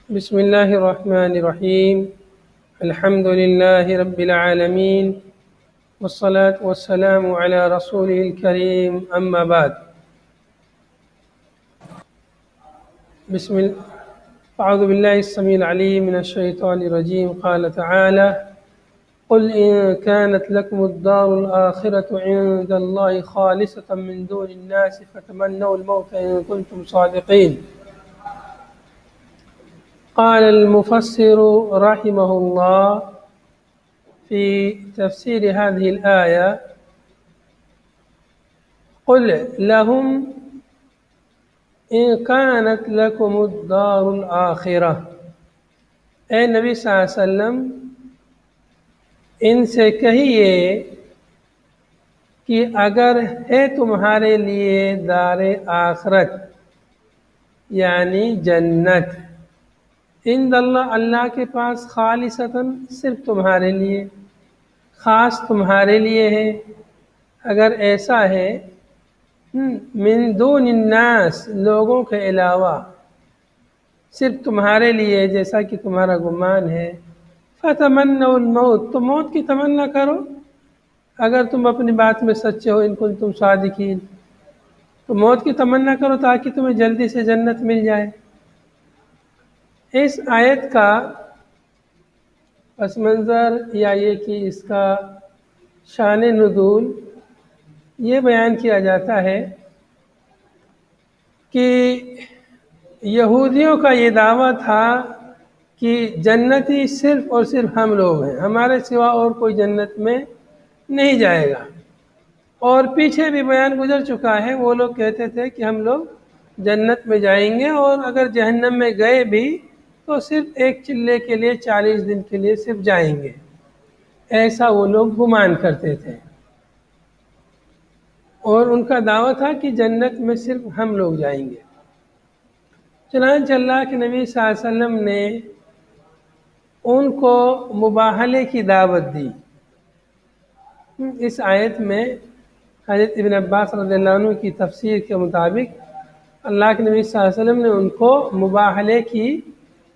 بسم الله الرحمن الرحيم. الحمد لله رب العالمين، والصلاة والسلام على رسوله الكريم، أما بعد. أعوذ بالله السميع العليم من الشيطان الرجيم. قال تعالى: قل إن كانت لكم الدار الآخرة عند الله خالصة من دون الناس فتمنوا الموت إن كنتم صادقين. قال المفسر رحمه الله في تفسير هذه الآية: قل لهم إن كانت لكم الدار الآخرة، اے نبی صلی اللہ علیہ وسلم ان سے کہیے کہ اگر ہے تمہارے لیے دار آخرت یعنی جنت، عند اللہ اللہ کے پاس، خالصتاً صرف تمہارے لیے، خاص تمہارے لیے ہے، اگر ایسا ہے، من دون الناس لوگوں کے علاوہ، صرف تمہارے لیے جیسا کہ تمہارا گمان ہے، فتمنوا الموت تو موت کی تمنا کرو اگر تم اپنی بات میں سچے ہو، ان کنتم صادقین، تو موت کی تمنا کرو تاکہ تمہیں جلدی سے جنت مل جائے۔ اس آیت کا پس منظر یا یہ کہ اس کا شان نزول یہ بیان کیا جاتا ہے کہ یہودیوں کا یہ دعویٰ تھا کہ جنتی صرف اور صرف ہم لوگ ہیں، ہمارے سوا اور کوئی جنت میں نہیں جائے گا۔ اور پیچھے بھی بیان گزر چکا ہے، وہ لوگ کہتے تھے کہ ہم لوگ جنت میں جائیں گے، اور اگر جہنم میں گئے بھی تو صرف ایک چلے کے لیے، 40 دن کے لیے صرف جائیں گے، ایسا وہ لوگ گمان کرتے تھے۔ اور ان کا دعویٰ تھا کہ جنت میں صرف ہم لوگ جائیں گے۔ چنانچہ اللہ کے نبی صلی اللہ علیہ وسلم نے ان کو مباہلے کی دعوت دی۔ اس آیت میں حضرت ابن عباس رضی اللہ عنہ کی تفسیر کے مطابق اللہ کے نبی صلی اللہ علیہ وسلم نے ان کو مباہلے کی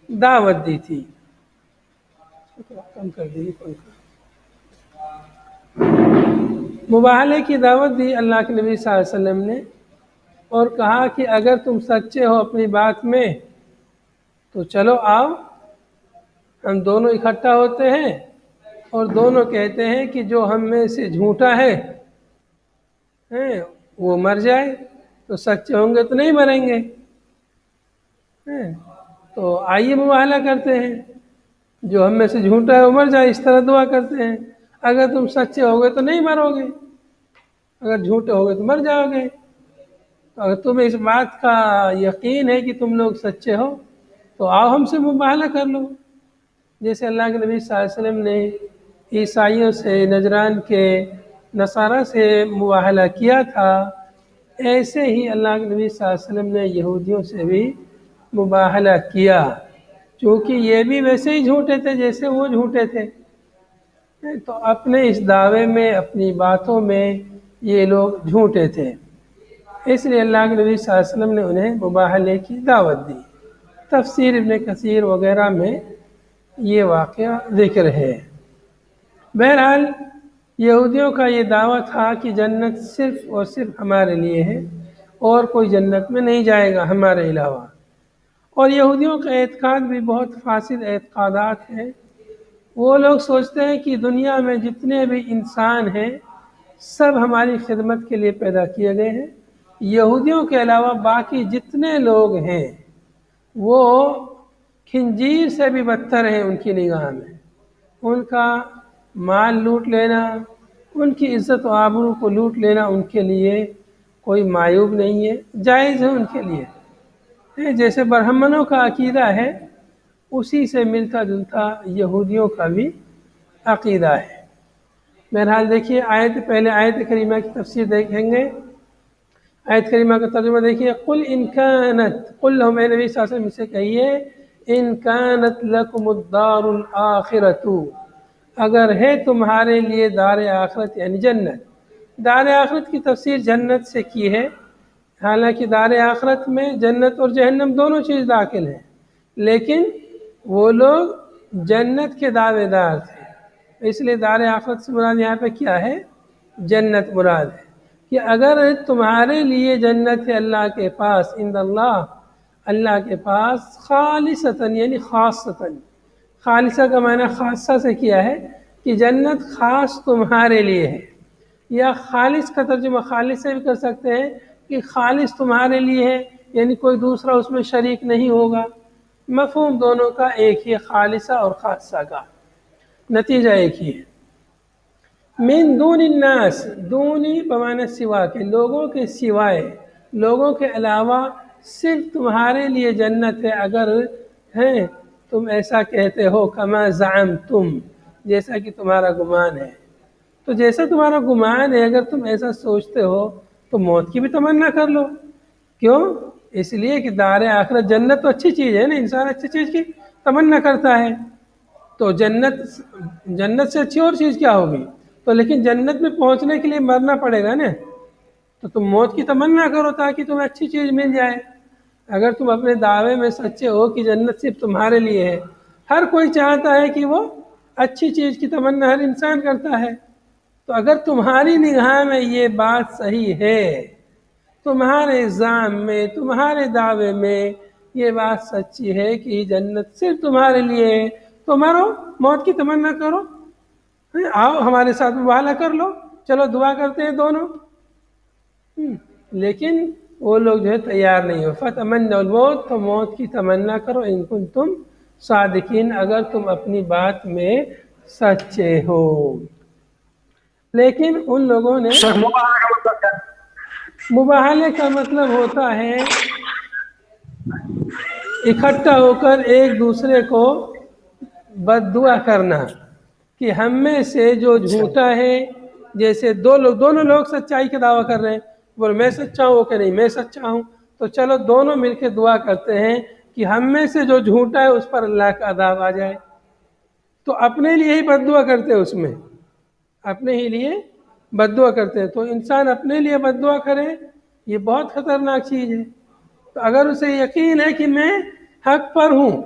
دعوت دی تھی۔ مباہلے کی دعوت دی اللہ کے نبی صلی اللہ علیہ وسلم نے، اور کہا کہ اگر تم سچے ہو اپنی بات میں تو چلو آؤ، ہم دونوں اکٹھا ہوتے ہیں اور دونوں کہتے ہیں کہ جو ہم میں سے جھوٹا ہے وہ مر جائے، تو سچے ہوں گے تو نہیں مریں گے، تو آئیے مباہلہ کرتے ہیں، جو ہم میں سے جھوٹا ہے وہ مر جائے، اس طرح دعا کرتے ہیں۔ اگر تم سچے ہوگے تو نہیں مرو گے، اگر جھوٹے ہوگے تو مر جاؤ گے۔ اگر تمہیں اس بات کا یقین ہے کہ تم لوگ سچے ہو تو آؤ ہم سے مباہلہ کر لو۔ جیسے اللہ کے نبی صلی اللہ علیہ وسلم نے عیسائیوں سے، نجران کے نصارہ سے مباہلہ کیا تھا، ایسے ہی اللہ کے نبی صلی اللہ علیہ وسلم نے یہودیوں سے بھی مباہلہ کیا، چونکہ یہ بھی ویسے ہی جھوٹے تھے جیسے وہ جھوٹے تھے، تو اپنے اس دعوے میں، اپنی باتوں میں یہ لوگ جھوٹے تھے، اس لیے اللہ کے نبی صلی اللہ علیہ وسلم نے انہیں مباہلے کی دعوت دی۔ تفسیر ابن کثیر وغیرہ میں یہ واقعہ ذکر ہے۔ بہرحال یہودیوں کا یہ دعویٰ تھا کہ جنت صرف اور صرف ہمارے لیے ہے، اور کوئی جنت میں نہیں جائے گا ہمارے علاوہ۔ اور یہودیوں کا اعتقاد بھی بہت فاسد اعتقادات ہیں۔ وہ لوگ سوچتے ہیں کہ دنیا میں جتنے بھی انسان ہیں سب ہماری خدمت کے لیے پیدا کیے گئے ہیں، یہودیوں کے علاوہ باقی جتنے لوگ ہیں وہ خنزیر سے بھی بدتر ہیں ان کی نگاہ میں۔ ان کا مال لوٹ لینا، ان کی عزت و آبرو کو لوٹ لینا ان کے لیے کوئی معیوب نہیں ہے، جائز ہے ان کے لیے۔ جیسے برہمنوں کا عقیدہ ہے، اسی سے ملتا جلتا یہودیوں کا بھی عقیدہ ہے۔ بہرحال دیکھیے پہلے آیت کریمہ کی تفسیر دیکھیں گے۔ آیت کریمہ کا ترجمہ دیکھیے: قل ان کانت، قل لهم، اے نبی صلی اللہ علیہ وسلم سے کہیے، ان کانت لکم الدار الآخرۃ، اگر ہے تمہارے لیے دار آخرت یعنی جنت۔ دار آخرت کی تفسیر جنت سے کی ہے، حالانکہ دار آخرت میں جنت اور جہنم دونوں چیز داخل ہیں، لیکن وہ لوگ جنت کے دعوے دار تھے، اس لیے دار آخرت سے مراد یہاں پہ کیا ہے؟ جنت مراد ہے کہ اگر تمہارے لیے جنت ہے اللہ کے پاس، عند اللہ، اللہ کے پاس، خالصتاً یعنی خاصتاً، خالصہ کا معنی خاصہ سے کیا ہے کہ جنت خاص تمہارے لیے ہے، یا خالص کا ترجمہ خالص سے بھی کر سکتے ہیں کہ خالص تمہارے لیے ہے، یعنی کوئی دوسرا اس میں شریک نہیں ہوگا۔ مفہوم دونوں کا ایک ہی ہے، خالصہ اور خاصہ کا نتیجہ ایک ہی ہے۔ من دون الناس، دونی بمعنی سوا کے، لوگوں کے سوائے، لوگوں کے علاوہ صرف تمہارے لیے جنت ہے اگر ہیں تم ایسا کہتے ہو، کما زعمتم، جیسا کہ تمہارا گمان ہے۔ تو جیسا تمہارا گمان ہے اگر تم ایسا سوچتے ہو تو موت کی بھی تمنا کر لو۔ کیوں؟ اس لیے کہ دار آخرت، جنت تو اچھی چیز ہے نا، انسان اچھی چیز کی تمنا کرتا ہے، تو جنت سے اچھی اور چیز کیا ہوگی؟ تو لیکن جنت میں پہنچنے کے لیے مرنا پڑے گا نا، تو تم موت کی تمنا کرو تاکہ تمہیں اچھی چیز مل جائے۔ اگر تم اپنے دعوے میں سچے ہو کہ جنت صرف تمہارے لیے ہے، ہر کوئی چاہتا ہے کہ وہ اچھی چیز کی تمنا ہر انسان کرتا ہے، تو اگر تمہاری نگاہ میں یہ بات صحیح ہے، تمہارے الزام میں، تمہارے دعوے میں یہ بات سچی ہے کہ جنت صرف تمہارے لیے ہے، تو مرو، موت کی تمنا کرو، آؤ ہمارے ساتھ مباہلہ کر لو، چلو دعا کرتے ہیں دونوں۔ لیکن وہ لوگ جو ہے تیار نہیں ہو، فتمنوا الموت، تو موت کی تمنا کرو، ان کنتم صادقین، اگر تم اپنی بات میں سچے ہو۔ لیکن ان لوگوں نے، شیخ مبارک کا مطلب کیا ہے؟ مباہلے کا مطلب ہوتا ہے اکٹھا ہو کر ایک دوسرے کو بد دعا کرنا، کہ ہم میں سے جو جھوٹا ہے، جیسے دونوں لوگ سچائی کا دعویٰ کر رہے ہیں، بولے میں سچا ہوں کہ نہیں میں سچا ہوں، تو چلو دونوں مل کے دعا کرتے ہیں کہ ہم میں سے جو جھوٹا ہے اس پر اللہ کا عذاب آ جائے، تو اپنے لیے ہی بد دعا کرتے ہیں، اس میں اپنے ہی لیے بد دعا کرتے ہیں۔ تو انسان اپنے لیے بد دعا کرے، یہ بہت خطرناک چیز ہے۔ تو اگر اسے یقین ہے کہ میں حق پر ہوں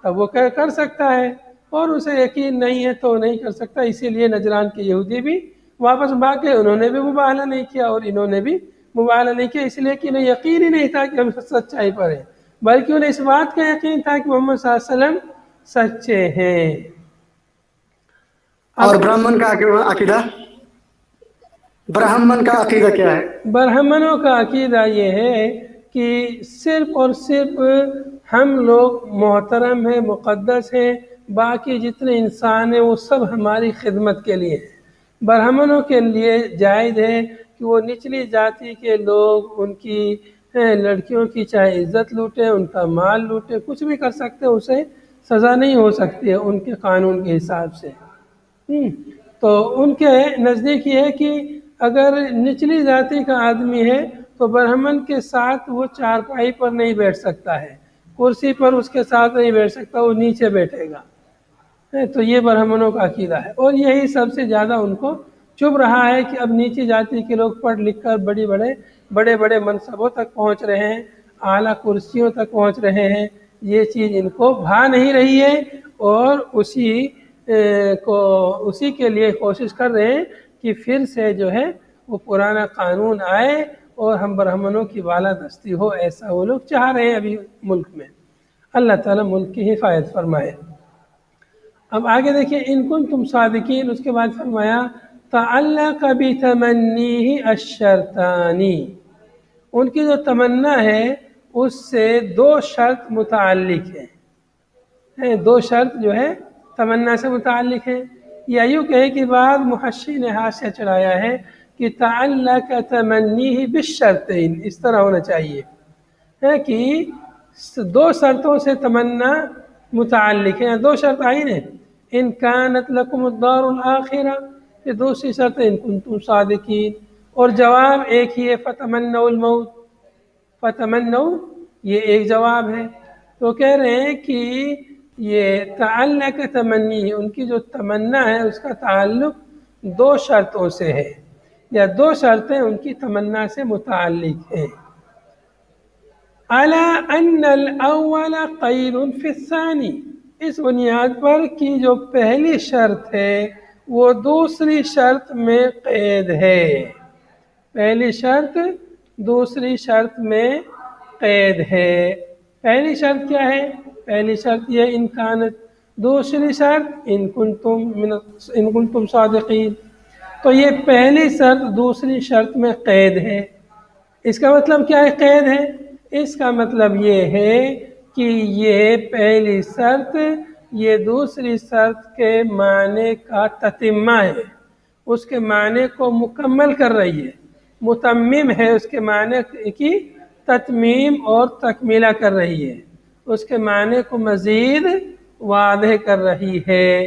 تب وہ کر سکتا ہے، اور اسے یقین نہیں ہے تو نہیں کر سکتا۔ اسی لیے نجران کے یہودی بھی واپس بھاگ گئے، انہوں نے بھی مباہلہ نہیں کیا اور انہوں نے بھی مباہلہ نہیں کیا، اس لیے کہ انہیں یقین ہی نہیں تھا کہ ہم سچائی پر ہیں، بلکہ انہیں اس بات کا یقین تھا کہ محمد صلی اللہ علیہ وسلم سچے ہیں۔ اور برہمن کا عقیدہ، برہمن کا عقیدہ کیا ہے؟ برہمنوں کا عقیدہ یہ ہے کہ صرف اور صرف ہم لوگ محترم ہیں، مقدس ہیں، باقی جتنے انسان ہیں وہ سب ہماری خدمت کے لیے ہیں۔ برہمنوں کے لیے جائز ہے کہ وہ نچلی ذاتی کے لوگ ان کی لڑکیوں کی چاہے عزت لوٹیں، ان کا مال لوٹیں، کچھ بھی کر سکتے ہیں، اسے سزا نہیں ہو سکتی ہے ان کے قانون کے حساب سے۔ تو ان کے نزدیک یہ ہے کہ اگر نچلی ذاتی کا آدمی ہے تو برہمن کے ساتھ وہ چارپائی پر نہیں بیٹھ سکتا ہے، کرسی پر اس کے ساتھ نہیں بیٹھ سکتا، وہ نیچے بیٹھے گا۔ تو یہ برہمنوں کا عقیدہ ہے، اور یہی سب سے زیادہ ان کو چبھ رہا ہے کہ اب نیچی ذاتی کے لوگ پڑھ لکھ کر بڑے بڑے منصبوں تک پہنچ رہے ہیں، اعلیٰ کرسیوں تک پہنچ رہے ہیں، یہ چیز ان کو بھا نہیں رہی ہے، اور اسی کے لیے کوشش کر رہے ہیں کہ پھر سے جو ہے وہ پرانا قانون آئے اور ہم برہمنوں کی بالادستی ہو، ایسا وہ لوگ چاہ رہے ہیں ابھی ملک میں۔ اللہ تعالیٰ ملک کی حفاظت فرمائے۔ اب آگے دیکھیں، ان کنتم صادقین، اس کے بعد فرمایا تعلق بتمنیہ الشرطانی، ان کی جو تمنا ہے اس سے دو شرط متعلق ہیں، دو شرط جو ہے تمنا سے متعلق ہے، یا یوں کہیں کہ بعض محشی نے حاشیہ چڑھایا ہے کہ تعلق تمنیہ بالشرطین، اس طرح ہونا چاہیے ہے کہ دو شرطوں سے تمنا متعلق ہے، دو شرط آئی نا، ان کانت لکم الدار الاخرہ، یہ دوسری شرط ان کنتم صادقین، اور جواب ایک ہی ہے فتمنوا الموت، فتمنوا، یہ ایک جواب ہے۔ تو کہہ رہے ہیں کہ یہ تعلق تمنی، ان کی جو تمنا ہے اس کا تعلق دو شرطوں سے ہے، یا دو شرطیں ان کی تمنا سے متعلق ہیں۔ علی ان الاول قید فی الثانی، اس بنیاد پر کہ جو پہلی شرط ہے وہ دوسری شرط میں قید ہے، پہلی شرط دوسری شرط میں قید ہے۔ پہلی شرط کیا ہے؟ پہلی شرط یہ امکانت، دوسری شرط ان کنتم صادقین۔ تو یہ پہلی شرط دوسری شرط میں قید ہے۔ اس کا مطلب کیا ہے قید ہے؟ اس کا مطلب یہ ہے کہ یہ پہلی شرط یہ دوسری شرط کے معنی کا تتمہ ہے، اس کے معنی کو مکمل کر رہی ہے، متمم ہے، اس کے معنی کی تتمیم اور تکمیلہ کر رہی ہے، اس کے معنی کو مزید واضح کر رہی ہے۔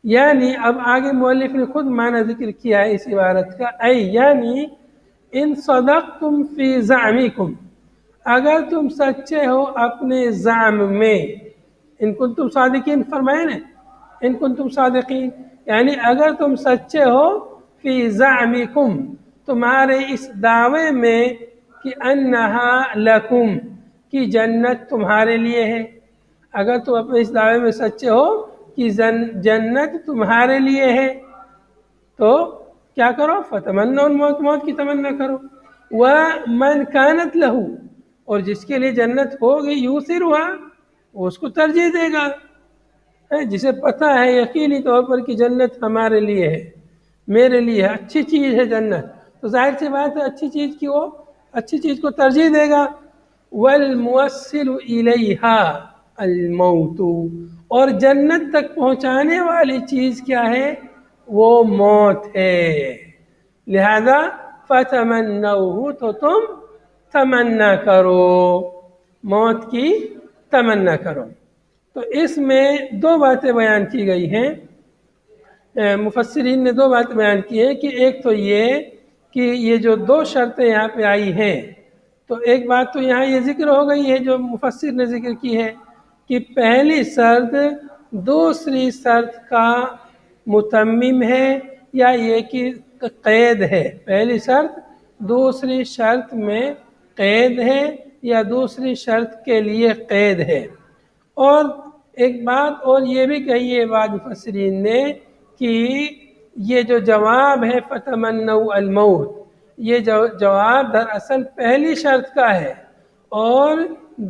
یعنی اب آگے مؤلف نے خود معنی ذکر کیا ہے اس عبارت کا، ای یعنی ان صدقتم فی زعمکم، اگر تم سچے ہو اپنے زعم میں، ان کنتم صادقین فرمائے نا، ان کنتم صادقین یعنی اگر تم سچے ہو فی زعمکم، تمہارے اس دعوے میں کہ انہا لکم، کہ جنت تمہارے لیے ہے، اگر تم اپنے اس دعوے میں سچے ہو کہ جنت تمہارے لیے ہے تو کیا کرو؟ فتمنوا الموت، موت کی تمنا کرو۔ وَمَنْ كَانَتْ لَهُ، اور جس کے لیے جنت ہوگی یوثرها، وہ اس کو ترجیح دے گا، جسے پتہ ہے یقینی طور پر کہ جنت ہمارے لیے ہے، میرے لیے ہے، اچھی چیز ہے جنت، تو ظاہر سی بات ہے اچھی چیز کی وہ اچھی چیز کو ترجیح دے گا۔ وَالْمُوَصِّلُ إِلَيْهَا الْمَوْتُ، اور جنت تک پہنچانے والی چیز کیا ہے؟ وہ موت ہے، لہذا فَتَمَنَّوْهُ، تو تم تمنا کرو، موت کی تمنا کرو۔ تو اس میں دو باتیں بیان کی گئی ہیں، مفسرین نے دو باتیں بیان کی ہیں کہ ایک تو یہ کہ یہ جو دو شرطیں یہاں پہ آئی ہیں، تو ایک بات تو یہاں یہ ذکر ہو گئی ہے جو مفسر نے ذکر کی ہے کہ پہلی شرط دوسری شرط کا متمم ہے، یا یہ کہ قید ہے، پہلی شرط دوسری شرط میں قید ہے یا دوسری شرط کے لیے قید ہے۔ اور ایک بات اور یہ بھی کہی ہے بعض مفسرین نے کہ یہ جو جواب ہے فتمنوا الموت، یہ جواب دراصل پہلی شرط کا ہے، اور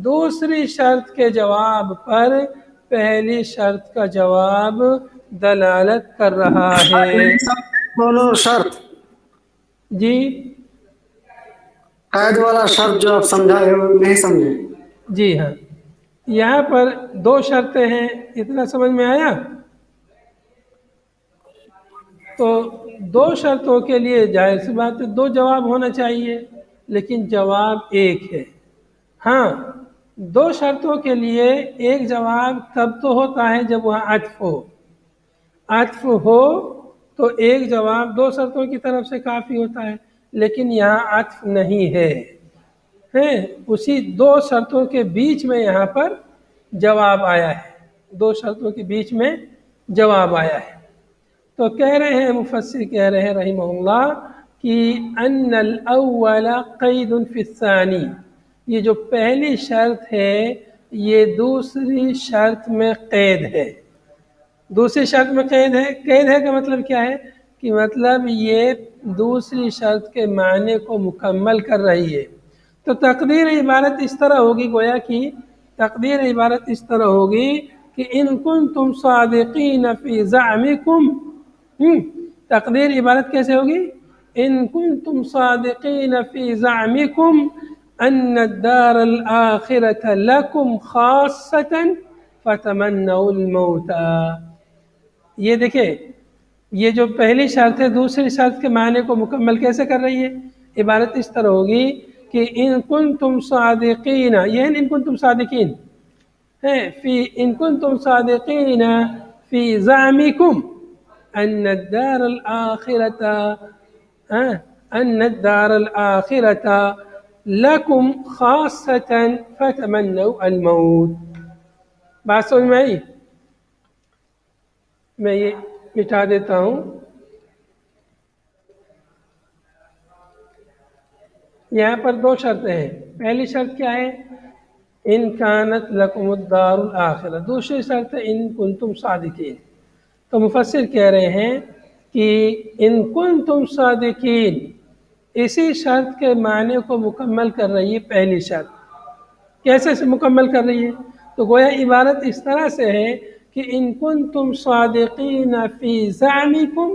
دوسری شرط کے جواب پر پہلی شرط کا جواب دلالت کر رہا ہے۔ دونوں شرط، جی قید والا شرط جو آپ سمجھائے وہ نہیں سمجھے۔ جی ہاں، یہاں پر دو شرطیں ہیں، اتنا سمجھ میں آیا؟ تو دو شرطوں کے لیے ظاہر سی بات ہے دو جواب ہونا چاہیے، لیکن جواب ایک ہے۔ ہاں، دو شرطوں کے لیے ایک جواب تب تو ہوتا ہے جب وہاں عطف ہو، عطف ہو تو ایک جواب دو شرطوں کی طرف سے کافی ہوتا ہے، لیکن یہاں عطف نہیں ہے، اسی دو شرطوں کے بیچ میں یہاں پر جواب آیا ہے، دو شرطوں کے بیچ میں جواب آیا ہے۔ تو کہہ رہے ہیں مفسر کہہ رہے ہیں رحمہ اللہ کہ ان الاول قید فی الثانی، یہ جو پہلی شرط ہے یہ دوسری شرط میں قید ہے، دوسری شرط میں قید ہے۔ قید ہے کا مطلب کیا ہے؟ کہ مطلب یہ دوسری شرط کے معنی کو مکمل کر رہی ہے۔ تو تقدیر عبارت اس طرح ہوگی، گویا کہ تقدیر عبارت اس طرح ہوگی کہ ان کنتم صادقین فی زعمکم، تقدیر عبارت کیسے ہوگی؟ ان کنتم صادقین فی زعمکم ان الدار الآخرة لکم خاصة فتمنوا الموت۔ یہ دیکھیں، یہ جو پہلی شرط ہے دوسری شرط کے معنی کو مکمل کیسے کر رہی ہے؟ عبارت اس طرح ہوگی کہ ان کنتم صادقین، یہ ان کنتم صادقین ہے، فی ان کنتم صادقین فی زعمکم ان الدار الآخرة ان الدار الآخرة لکم خاصة فتمنوا الموت۔ بات سمجھ میں آئی؟ میں یہ مٹا دیتا ہوں۔ یہاں پر دو شرطیں ہیں، پہلی شرط کیا ہے ان کانت لکم الدار الآخرہ، دوسری شرط ہے ان کنتم صادقین۔ تو مفسر کہہ رہے ہیں کہ ان کنتم صادقین اسی شرط کے معنی کو مکمل کر رہی ہے پہلی شرط۔ کیسے سے مکمل کر رہی ہے؟ تو گویا عبارت اس طرح سے ہے کہ ان کنتم صادقین فی زعمکم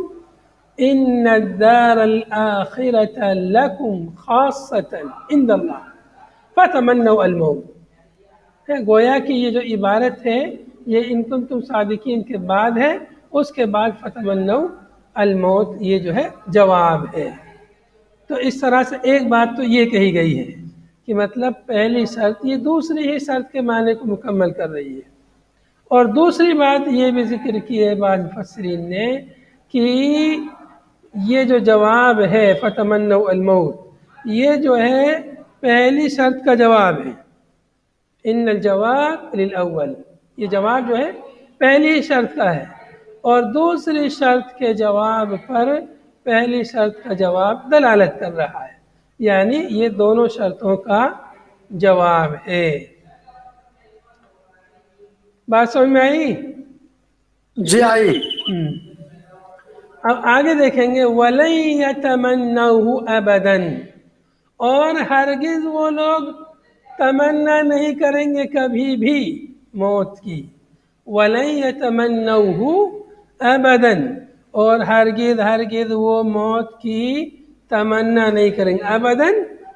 ان الدار الآخرۃ لکم خاصۃ عند اللہ فتمنوا الموت۔ گویا کہ یہ جو عبارت ہے یہ ان کنتم صادقین کے بعد ہے، اس کے بعد فتمنوا الموت یہ جو ہے جواب ہے۔ تو اس طرح سے ایک بات تو یہ کہی گئی ہے کہ مطلب پہلی شرط یہ دوسری ہی شرط کے معنی کو مکمل کر رہی ہے، اور دوسری بات یہ بھی ذکر کی ہے بعض مفسرین نے کہ یہ جو جواب ہے فتمنوا الموت یہ جو ہے پہلی شرط کا جواب ہے، ان الجواب للاول، یہ جواب جو ہے پہلی شرط کا ہے، اور دوسری شرط کے جواب پر پہلی شرط کا جواب دلالت کر رہا ہے، یعنی یہ دونوں شرطوں کا جواب ہے۔ بات سمجھ میں آئی؟ جی آئی۔ اب آگے دیکھیں گے وَلَن يَتَمَنَّوْهُ أَبَدًا، اور ہرگز وہ لوگ تمنا نہیں کریں گے کبھی بھی موت کی۔ وَلَن يَتَمَنَّوْهُ أَبَدًا، اور ہرگز وہ موت کی تمنا نہیں کریں گے۔ ابداً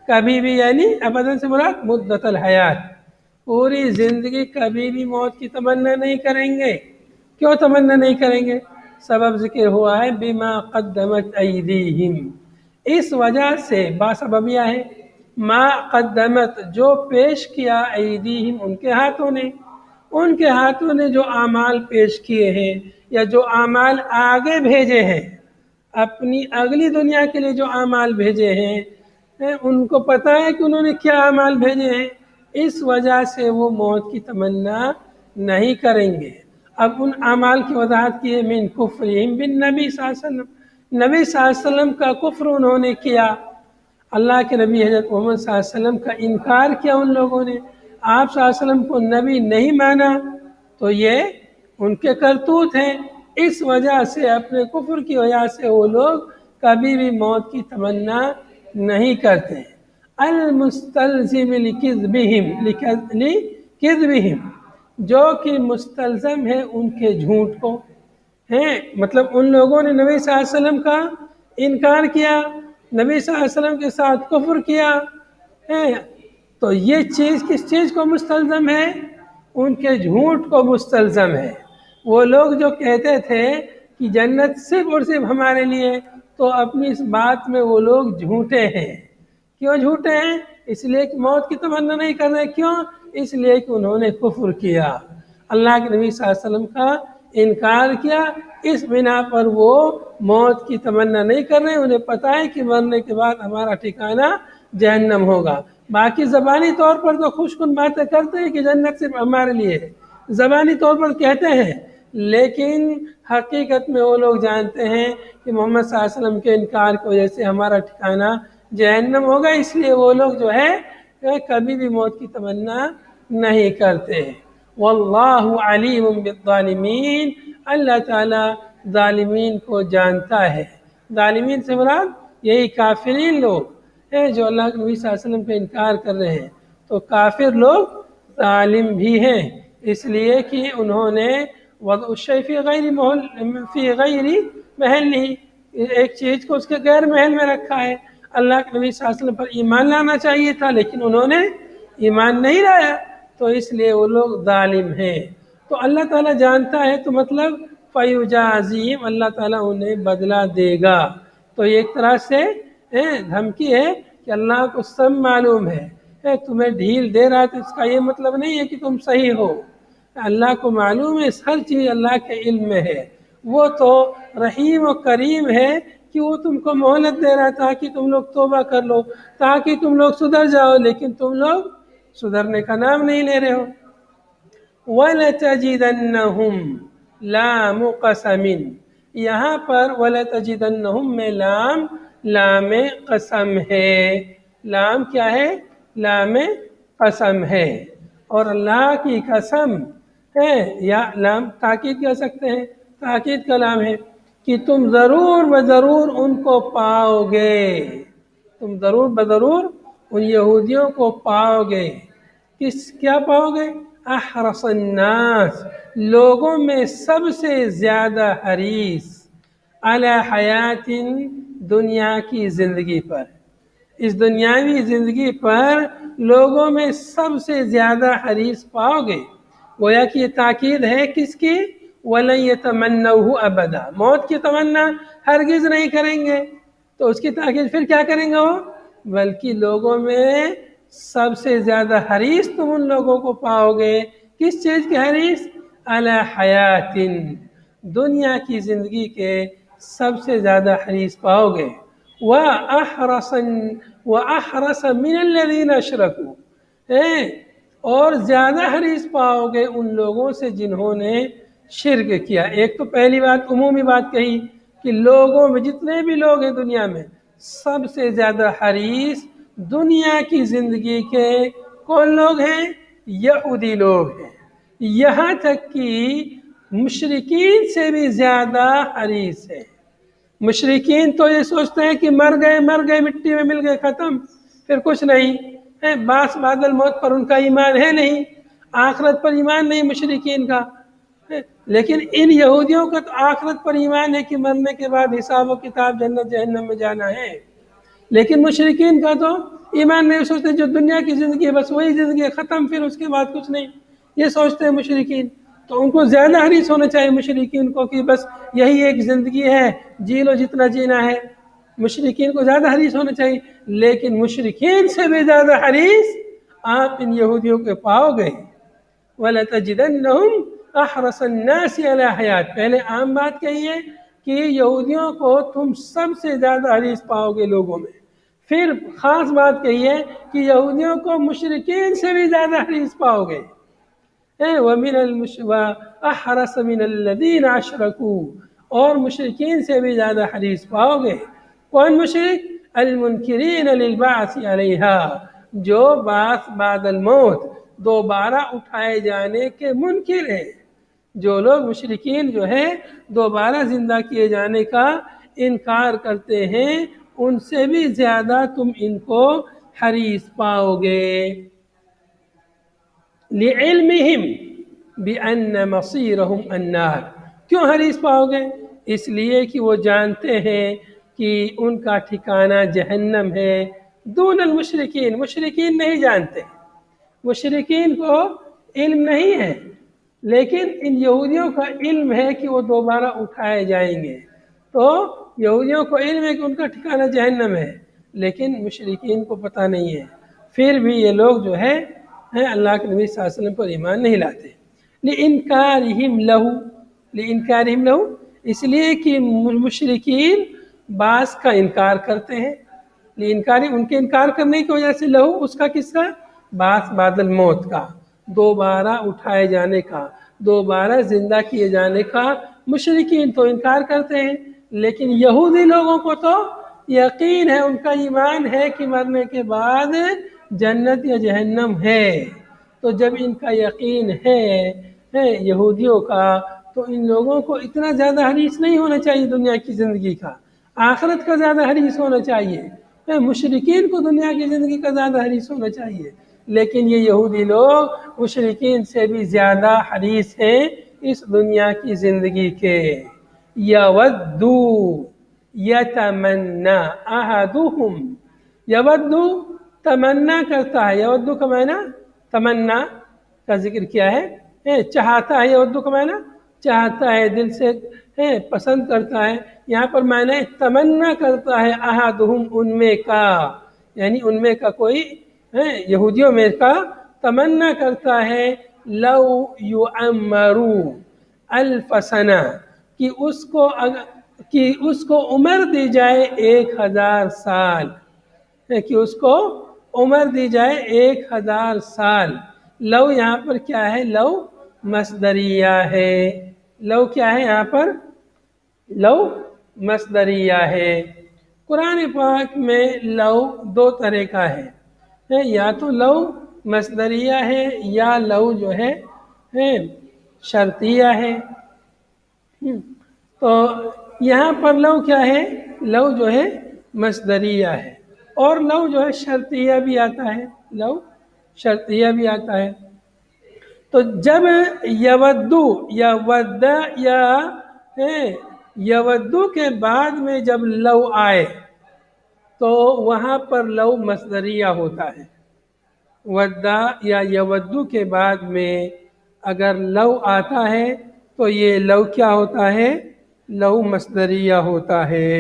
کبھی بھی، یعنی ابداً سے مراد مدت الحیات، پوری زندگی کبھی بھی موت کی تمنا نہیں کریں گے۔ کیوں تمنا نہیں کریں گے؟ سبب ذکر ہوا ہے بما قدمت ایدیہم، اس وجہ سے، باسببیہ ہے، ما قدمت جو پیش کیا، ایدیہم ان کے ہاتھوں نے، ان کے ہاتھوں نے جو اعمال پیش کیے ہیں یا جو اعمال آگے بھیجے ہیں، اپنی اگلی دنیا کے لیے جو اعمال بھیجے ہیں، ان کو پتہ ہے کہ انہوں نے کیا اعمال بھیجے ہیں، اس وجہ سے وہ موت کی تمنا نہیں کریں گے۔ اب ان اعمال کی وضاحت کی ہے، من کفرہم بالنبی صلی اللہ علیہ وسلم، نبی صلی اللہ علیہ وسلم کا کفر انہوں نے کیا، اللہ کے نبی حضرت محمد صلی اللہ علیہ وسلم کا انکار کیا ان لوگوں نے، آپ صلی اللہ علیہ وسلم کو نبی نہیں مانا، تو یہ ان کے کرتوت ہیں، اس وجہ سے اپنے کفر کی وجہ سے وہ لوگ کبھی بھی موت کی تمنا نہیں کرتے۔ المستلزم لکذبہم، جو کہ مستلزم ہے ان کے جھوٹ کو، ہیں مطلب ان لوگوں نے نبی صلی اللہ علیہ وسلم کا انکار کیا، نبی صلی اللہ علیہ وسلم کے ساتھ کفر کیا، تو یہ چیز کس چیز کو مستلزم ہے؟ ان کے جھوٹ کو مستلزم ہے۔ وہ لوگ جو کہتے تھے کہ جنت صرف اور صرف ہمارے لیے، تو اپنی اس بات میں وہ لوگ جھوٹے ہیں۔ کیوں جھوٹے ہیں؟ اس لیے کہ موت کی تمنا نہیں کر رہے، کیوں؟ اس لیے کہ انہوں نے کفر کیا، اللہ کے نبی صلی اللہ علیہ وسلم کا انکار کیا، اس بنا پر وہ موت کی تمنا نہیں کر رہے، انہیں پتہ ہے کہ مرنے کے بعد ہمارا ٹھکانہ جہنم ہوگا۔ باقی زبانی طور پر تو خوش کن باتیں کرتے ہیں کہ جنت صرف ہمارے لیے ہے، زبانی طور پر کہتے ہیں، لیکن حقیقت میں وہ لوگ جانتے ہیں کہ محمد صلی اللہ علیہ وسلم کے انکار کی وجہ سے ہمارا ٹھکانہ جہنم ہوگا، اس لیے وہ لوگ جو ہے کبھی بھی موت کی تمنا نہیں کرتے۔ واللہ علیم بالظالمین، اللہ تعالیٰ ظالمین کو جانتا ہے۔ ظالمین سے مراد یہی کافرین لوگ ہیں جو اللہ کے نبی صلی اللہ علیہ وسلم کا انکار کر رہے ہیں، تو کافر لوگ ظالم بھی ہیں، اس لیے کہ انہوں نے وضع الشیء فی غیر محلہ، ایک چیز کو اس کے غیر محل میں رکھا ہے۔ اللہ کے نبی صلی اللہ علیہ وسلم پر ایمان لانا چاہیے تھا لیکن انہوں نے ایمان نہیں لایا، تو اس لیے وہ لوگ ظالم ہیں۔ تو اللہ تعالیٰ جانتا ہے، تو مطلب فیجازیہم، اللہ تعالیٰ انہیں بدلہ دے گا۔ تو یہ ایک طرح سے دھمکی ہے کہ اللہ کو سب معلوم ہے، تمہیں ڈھیل دے رہا ہے تو اس کا یہ مطلب نہیں ہے کہ تم صحیح ہو، اللہ کو معلوم ہے، ہر چیز اللہ کے علم میں ہے، وہ تو رحیم و کریم ہے کہ وہ تم کو مہلت دے رہا ہے تاکہ تم لوگ توبہ کر لو، تاکہ تم لوگ سدھر جاؤ، لیکن تم لوگ سدھرنے کا نام نہیں لے رہے ہو۔ وَلَتَجِدَنَّهُمْ لام قسم، یہاں پر وَلَتَجِدَنَّهُمْ میں لام قسم ہے۔ لام کیا ہے؟ لام قسم ہے۔ اور اللہ کی قسم ہے، یا لام تاکید کہہ سکتے ہیں، تاکید کا لام ہے کہ تم ضرور بضرور ان کو پاؤ گے، تم ضرور بضرور ان یہودیوں کو پاؤ گے۔ کیا پاؤ گے؟ احرص الناس، لوگوں میں سب سے زیادہ حریص، علی حیات، دنیا کی زندگی پر، اس دنیاوی زندگی پر لوگوں میں سب سے زیادہ حریص پاؤ گے۔ گویا کہ یہ تاکید ہے کس کی؟ وَلَن يَتَمَنَّوْهُ أَبَدًا، موت کی تمنا ہرگز نہیں کریں گے، تو اس کی تاکید پھر کیا کریں گے وہ؟ بلکہ لوگوں میں سب سے زیادہ حریص تم ان لوگوں کو پاؤ گے، کس چیز کے حریص؟ علی حیات، دنیا کی زندگی کے سب سے زیادہ حریص پاؤ گے۔ وَأَحْرَصَ مِنَ الَّذِينَ أَشْرَكُوا، اور زیادہ حریص پاؤ گے ان لوگوں سے جنہوں نے شرک کیا۔ ایک تو پہلی بات عمومی بات کہی کہ لوگوں میں جتنے بھی لوگ ہیں دنیا میں سب سے زیادہ حریص دنیا کی زندگی کے کون لوگ ہیں؟ یہودی لوگ ہیں، یہاں تک کہ مشرکین سے بھی زیادہ حریص ہے۔ مشرکین تو یہ سوچتے ہیں کہ مر گئے مٹی میں مل گئے، ختم، پھر کچھ نہیں ہے، باس بعد الموت پر ان کا ایمان ہے نہیں، آخرت پر ایمان نہیں مشرکین کا۔ لیکن ان یہودیوں کا تو آخرت پر ایمان ہے کہ مرنے کے بعد حساب و کتاب، جنت جہنم میں جانا ہے، لیکن مشرکین کا تو ایمان نہیں، سوچتے جو دنیا کی زندگی ہے بس وہی زندگی ہے، ختم، پھر اس کے بعد کچھ نہیں، یہ سوچتے ہیں مشرکین۔ تو ان کو زیادہ حریص ہونا چاہیے مشرکین کو کہ بس یہی ایک زندگی ہے، جی لو جتنا جینا ہے، مشرکین کو زیادہ حریص ہونا چاہیے۔ لیکن مشرکین سے بھی زیادہ حریص آپ ان یہودیوں کے پاؤ گے۔ وَلَتَجِدَنَّهُمْ أَحْرَصَ النَّاسِ عَلَى حَيَاتٍ، پہلے عام بات کہیے کہ یہودیوں کو تم سب سے زیادہ حریص پاؤ گے لوگوں میں، پھر خاص بات کہیے کہ یہودیوں کو مشرکین سے بھی زیادہ حریص پاؤ گے۔ وَأَحْرَصَ مِنَ الَّذِينَ أَشْرَكُوا، اور مشرکین سے بھی زیادہ حریص پاؤ گے۔ کون مشرک؟ المنکرین للبعث علیہا، جو بعث بعد الموت، دوبارہ اٹھائے جانے کے منکر ہیں۔ جو لوگ مشرکین جو ہے دوبارہ زندہ کیے جانے کا انکار کرتے ہیں، ان سے بھی زیادہ تم ان کو حریص پاؤ گے۔ لِعِلْمِهِمْ بِأَنَّ مَصِيرَهُمْ النَّارِ، کیوں حریص پاؤ گے؟ اس لیے کہ وہ جانتے ہیں کہ ان کا ٹھکانہ جہنم ہے۔ دون المشرکین، مشرکین نہیں جانتے، مشرکین کو علم نہیں ہے، لیکن ان یہودیوں کا علم ہے کہ وہ دوبارہ اٹھائے جائیں گے۔ تو یہودیوں کو علم ہے کہ ان کا ٹھکانہ جہنم ہے، لیکن مشرکین کو پتہ نہیں ہے، پھر بھی یہ لوگ جو ہے اللہ کے نبی صلی اللہ علیہ وسلم پر ایمان نہیں لاتے۔ لِإِنْكَارِهِمْ لَهُ، اس لیے کہ مشرکین بعث کا انکار کرتے ہیں، ان کے انکار کرنے کی وجہ سے لہو، اس کا کس کا؟ بعث بعد الموت کا، دوبارہ اٹھائے جانے کا، دوبارہ زندہ کیے جانے کا مشرکین تو انکار کرتے ہیں، لیکن یہودی لوگوں کو تو یقین ہے، ان کا ایمان ہے کہ مرنے کے بعد جنت یا جہنم ہے۔ تو جب ان کا یقین ہے یہودیوں کا، تو ان لوگوں کو اتنا زیادہ حریص نہیں ہونا چاہیے دنیا کی زندگی کا، آخرت کا زیادہ حریص ہونا چاہیے۔ مشرکین کو دنیا کی زندگی کا زیادہ حریص ہونا چاہیے، لیکن یہ یہودی لوگ مشرکین سے بھی زیادہ حریص ہیں اس دنیا کی زندگی کے۔ یودو یتمنی احدہم، یودو تمنا کرتا ہے، یودو کا معنی تمنا کا ذکر کیا ہے، چاہتا ہے، یودو کا معنی چاہتا ہے، دل سے پسند کرتا ہے، یہاں پر معنی تمنا کرتا ہے، احدہم ان میں کا، یعنی ان میں کا کوئی یہودیوں میں کا تمنا کرتا ہے، لو یعمرو الف سنہ، کہ اس کو عمر دی جائے 1000 سال، کہ اس کو عمر دی جائے 1000 سال۔ لو یہاں پر کیا ہے؟ لو مصدریہ ہے، لو کیا ہے یہاں پر؟ لو مصدریہ ہے۔ قرآن پاک میں لو دو طرح کا ہے، یا تو لو مصدریہ ہے یا لو جو ہے شرطیہ ہے۔ تو یہاں پر لو کیا ہے؟ لو جو ہے مصدریہ ہے، اور لو جو ہے شرطیہ بھی آتا ہے، لو شرطیہ بھی آتا ہے۔ تو جب یودو یا ودا یا یودو کے بعد میں جب لو آئے تو وہاں پر لو مصدریہ ہوتا ہے۔ ودا یا یودو کے بعد میں اگر لو آتا ہے تو یہ لو کیا ہوتا ہے؟ لو مصدریہ ہوتا ہے۔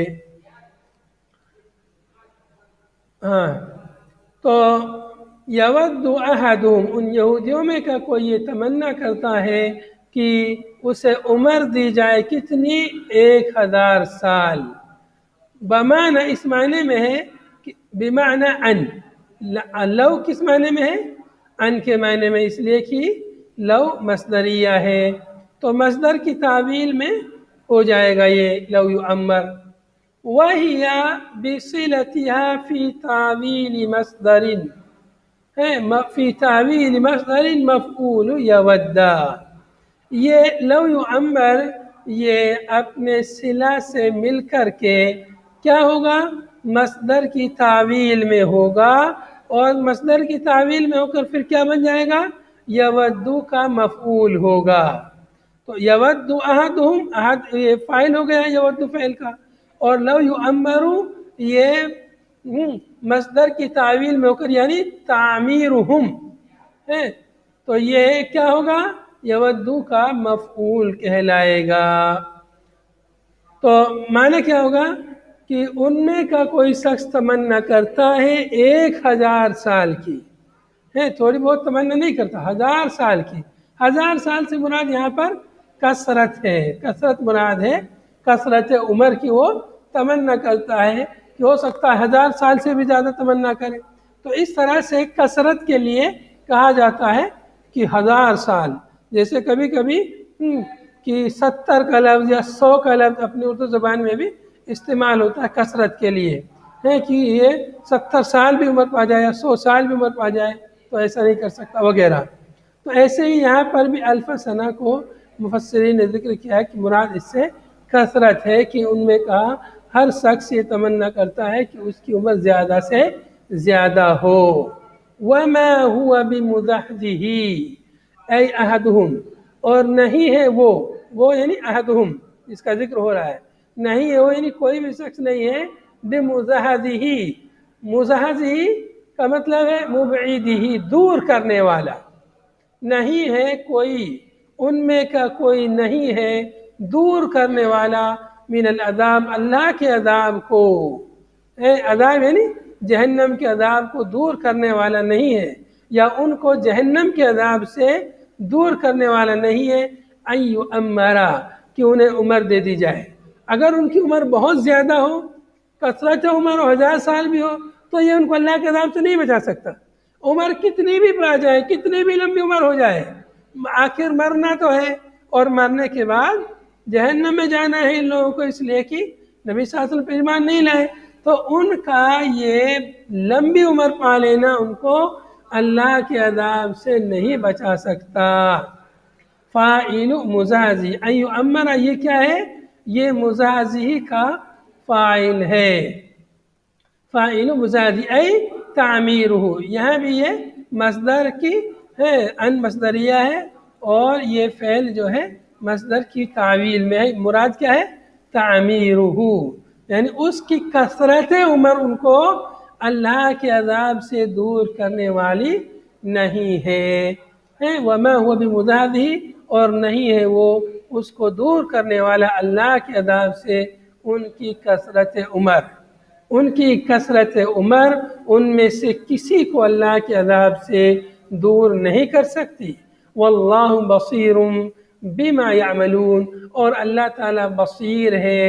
ہاں، تو یود احدہم، ان یہودیوں میں کا کوئی یہ تمنا کرتا ہے کہ اسے عمر دی جائے کتنی؟ 1000 سال۔ بمعنی اس معنی میں ہے کہ بمعنی ان، لو کس معنی میں ہے؟ ان کے معنی میں، اس لیے کہ لو مصدریہ ہے تو مصدر کی تعویل میں ہو جائے گا یہ لو یعمر۔ وَهِيَ بِصِلَتِهَا فِي تَعْوِيلِ مَصْدَرٍ، فی تعویل مصدر مفعول یودا۔ یہ لو یعمر یہ اپنے صلہ سے مل کر کے کیا ہوگا؟ مصدر کی تعویل میں ہوگا، اور مصدر کی تعویل میں ہو کر پھر کیا بن جائے گا؟ یودو کا مفعول ہوگا۔ تو یود احدہم، احد یہ فاعل ہو گیا یود فعل کا، اور لو یعمر یہ مصدر کی تعویل میں ہو کر یعنی تعمیرہم ہے، تو یہ کیا ہوگا؟ یودو کا مفعول کہلائے گا۔ تو معنی کیا ہوگا کہ ان میں کا کوئی شخص تمنا کرتا ہے 1000 سال کی، تھوڑی بہت تمنا نہیں کرتا، 1000 سال کی۔ 1000 سال سے مراد یہاں پر کثرت ہے، کثرت مراد ہے، کثرت عمر کی وہ تمنا کرتا ہے کہ ہو سکتا ہے 1000 سال سے بھی زیادہ تمنا کرے۔ تو اس طرح سے کثرت کے لیے کہا جاتا ہے کہ 1000 سال، جیسے کبھی کبھی کہ 70 کا لفظ یا 100 کا لفظ اپنی اردو زبان میں بھی استعمال ہوتا ہے کثرت کے لیے، ہے کہ یہ 70 سال بھی عمر پا جائے یا 100 سال بھی عمر پا جائے تو ایسا نہیں کر سکتا وغیرہ۔ تو ایسے ہی یہاں پر بھی الف سنہ کو مفسرین نے ذکر کیا ہے کہ مراد اس سے کثرت ہے، کہ ان میں کہا ہر شخص یہ تمنا کرتا ہے کہ اس کی عمر زیادہ سے زیادہ ہو۔ وَمَا هُوَ بِمُزَحْزِحِ اَيْ أَحَدُهُمْ، اور نہیں ہے وہ یعنی احدہم جس کا ذکر ہو رہا ہے، نہیں ہے وہ یعنی کوئی بھی شخص نہیں ہے، بِمُزَحْزِحِ، مزحزحِ کا مطلب ہے مبعدہ، دور کرنے والا، نہیں ہے کوئی ان میں کا کوئی نہیں ہے دور کرنے والا من العذاب، اللہ کے عذاب کو، عذاب یعنی جہنم کے عذاب کو دور کرنے والا نہیں ہے، یا ان کو جہنم کے عذاب سے دور کرنے والا نہیں ہے، ان یعمرا، کہ انہیں عمر دے دی جائے۔ اگر ان کی عمر بہت زیادہ ہو، کثرت عمر ہو، 1000 سال بھی ہو، تو یہ ان کو اللہ کے عذاب سے نہیں بچا سکتا۔ عمر کتنی بھی پا جائے، کتنی بھی لمبی عمر ہو جائے، آخر مرنا تو ہے، اور مرنے کے بعد جہنم میں جانا ہے ان لوگوں کو، اس لیے کہ نبی صلی اللہ علیہ وسلم پر ایمان نہیں لائے، تو ان کا یہ لمبی عمر پا لینا ان کو اللہ کے عذاب سے نہیں بچا سکتا۔ فاعل مزحزح ان یعمر، یہ کیا ہے؟ یہ مزحزح کا فاعل ہے، فاعل مزحزح ای تعمیرہ، یہاں بھی یہ مصدر کی ہے، ان مصدریہ ہے، اور یہ فعل جو ہے مصدر کی تعویل میں ہے، مراد کیا ہے؟ تعمیرہ، یعنی اس کی کثرت عمر ان کو اللہ کے عذاب سے دور کرنے والی نہیں ہے۔ وما هو بمزحزح، اور نہیں ہے وہ اس کو دور کرنے والا اللہ کے عذاب سے ان کی کثرت عمر، ان کی کثرت عمر ان میں سے کسی کو اللہ کے عذاب سے دور نہیں کر سکتی۔ واللہ بصیر بما یعملون، اور اللہ تعالیٰ بصیر ہے،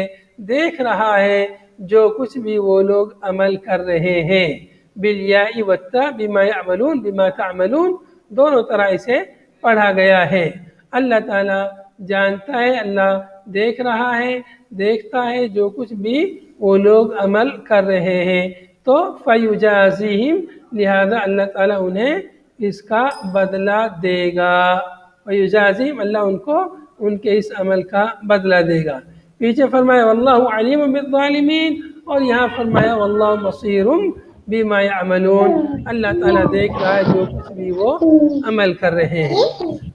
دیکھ رہا ہے جو کچھ بھی وہ لوگ عمل کر رہے ہیں۔ بالیاء والتاء بما یعملون، بما تعملون دونوں طرح اسے پڑھا گیا ہے۔ اللہ تعالیٰ جانتا ہے، اللہ دیکھ رہا ہے، دیکھتا ہے جو کچھ بھی وہ لوگ عمل کر رہے ہیں، تو فیجازیہم، لہذا اللہ تعالیٰ انہیں اس کا بدلہ دے گا، ویجازیم، اللہ ان کو ان کے اس عمل کا بدلہ دے گا۔ پیچھے فرمایا واللہ علیم بالظالمین، اور یہاں فرمایا واللہ بصیر بما یعملون، اللہ تعالیٰ دیکھ رہا ہے جو کچھ بھی وہ عمل کر رہے ہیں۔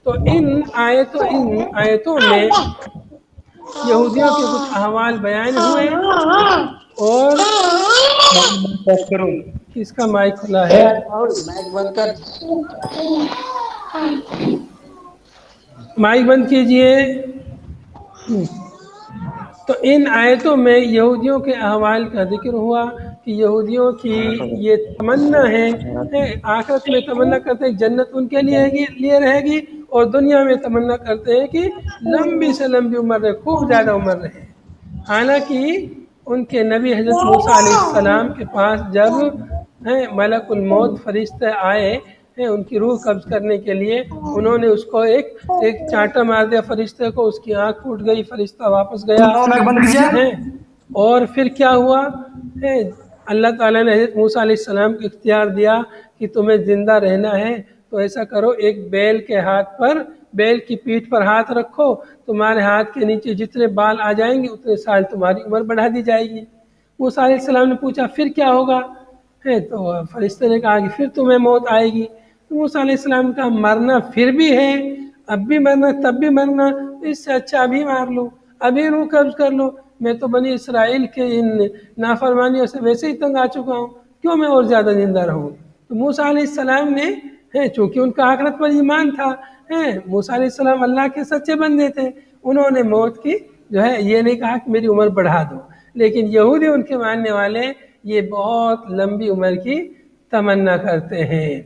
تو ان آیتوں میں یہودیوں کے کچھ احوال بیان ہوئے، اور کس کا مائک کھلا ہے؟ مائک بند کیجئے۔ تو ان آیتوں میں یہودیوں کے احوال کا ذکر ہوا کہ یہودیوں کی یہ تمنا ہے، آخرت میں تمنا کرتے ہیں جنت ان کے لیے رہے گی، اور دنیا میں تمنا کرتے ہیں کہ لمبی سے لمبی عمر رہے، خوب زیادہ عمر رہے۔ حالانکہ ان کے نبی حضرت موسیٰ علیہ السلام کے پاس جب ملک الموت فرشتے آئے ان کی روح قبض کرنے کے لیے، انہوں نے اس کو ایک چانٹا مار دیا فرشتے کو، اس کی آنکھ پھوٹ گئی، فرشتہ واپس گیا۔ اور پھر کیا ہوا؟ اللہ تعالیٰ نے حضرت موسیٰ علیہ السلام کو اختیار دیا کہ تمہیں زندہ رہنا ہے تو ایسا کرو، ایک بیل کے ہاتھ پر، بیل کی پیٹھ پر ہاتھ رکھو، تمہارے ہاتھ کے نیچے جتنے بال آ جائیں گے اتنے سال تمہاری عمر بڑھا دی جائے گی۔ موسیٰ علیہ السلام نے پوچھا پھر کیا ہوگا؟ تو فرشتے نے کہا کہ پھر تمہیں موت آئے گی۔ تو موسیٰ علیہ السلام نے کہا مرنا پھر بھی ہے، اب بھی مرنا تب بھی مرنا، اس سے اچھا ابھی مار لو، ابھی روح قبض کر لو، میں تو بنی اسرائیل کے ان نافرمانیوں سے ویسے ہی تنگ آ چکا ہوں، کیوں میں اور زیادہ زندہ رہوں؟ تو موسیٰ علیہ السلام نے چونکہ ان کا آخرت پر ایمان تھا، موسیٰ علیہ السلام اللہ کے سچے بندے تھے، انہوں نے موت کی جو ہے یہ نہیں کہا کہ میری عمر بڑھا دو، لیکن یہودی ان کے ماننے والے یہ بہت لمبی عمر کی تمنا کرتے ہیں۔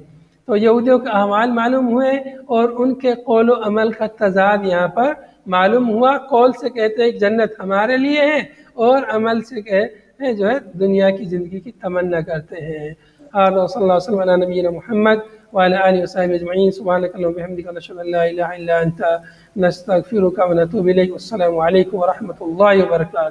تو یہودیوں کے احوال معلوم ہوئے، اور ان کے قول و عمل کا تضاد یہاں پر معلوم ہوا۔ قول سے کہتے ہیں جنت ہمارے لیے ہے، اور عمل سے کہتے ہیں جو ہے دنیا کی زندگی کی تمنا کرتے ہیں۔ اور صلی اللہ علیہ وسلم علی نبینا محمد وعلی آلہ وصحبہ اجمعین، سبحانک اللہم وبحمدک، نشہد ان لا الہ الا انت، نستغفرک ونتوب الیک۔ السلام علیکم ورحمۃ اللہ وبرکاتہ۔